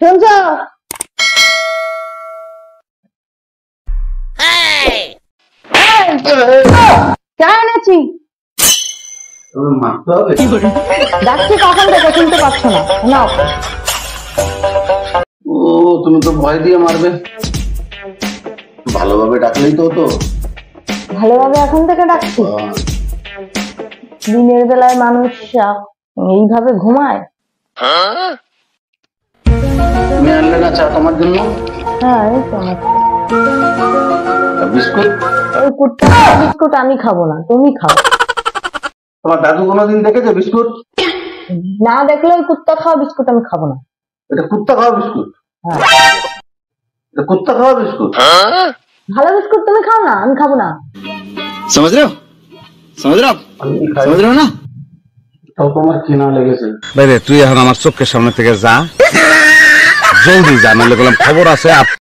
শুনছ? চা এনেছি। ডাকছি কখন থেকে, শুনতে পাচ্ছ না? নাও। ও তুমি তো ভয় দিয়ে মারবে, ভালোভাবে ডাকলেই তো হতো। ভালোভাবে এখন থেকে ডাকছি? দিনের বেলায় মানুষ এইভাবে ঘুমায়? তুমি আনলে না চা তোমার জন্য? হ্যাঁ, এই তো বিস্কুট? ওই কুত্তা বিস্কুট আমি খাবো না, তুমি খাও। তোমার দাদু কোনোদিন দেখেছে বিস্কুট? না দেখলে ওই কুত্তা খাওয়া বিস্কুট আমি খাবো না। এটা কুত্তা খাওয়া বিস্কুট? হ্যাঁ, এটা কুত্তা খাওয়া বিস্কুট। ভালো বিস্কুট তুমি খাও না, আমি খাবো না। समझ रहे हो समझ रहे हो समझ रहे हो ना? তাও তোমার কিনা লেগেছে। বাইরে তুই এখন আমার চোখের সামনে থেকে যা, জলদি যা, নাহলে খবর আছে।